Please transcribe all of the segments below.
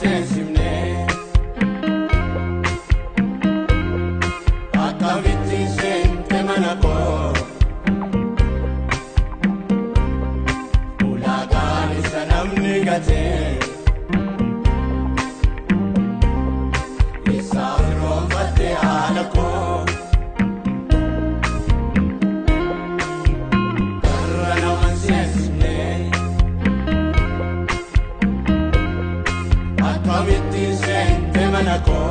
sensibne Akaviti sente manako Ulagani sanamni gate Isafro fate alako Akaviti sente manako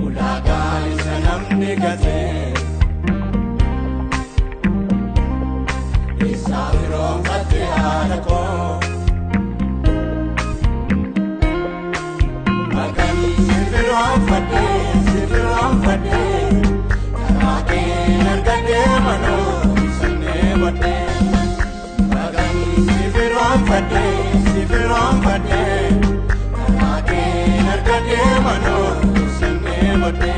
Ulagani sanamni gate Isafro fate alako Magani sifiron fate Karake nargate mano sanne bate Sifiron fate Karake nargate mano sanne bate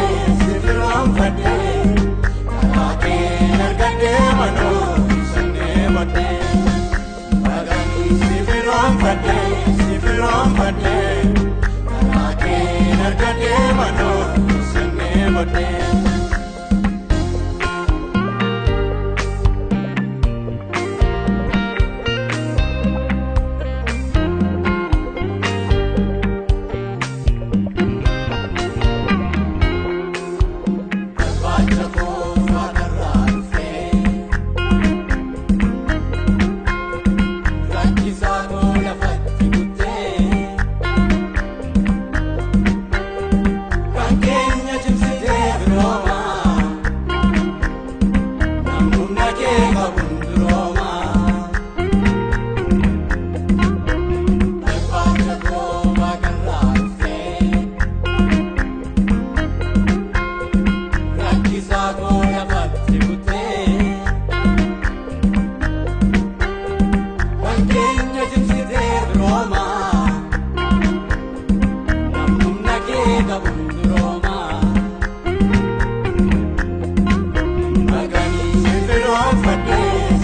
Sifiron fate Karake nargate mano sanne bate Magani sifiron fate Karake nargate mano sanne bate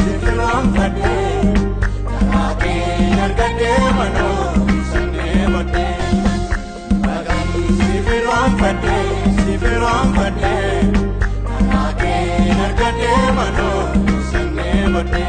Sifiron fate Karake nargate mano sanne bate Magani sifiron fate Karake nargate mano sanne bate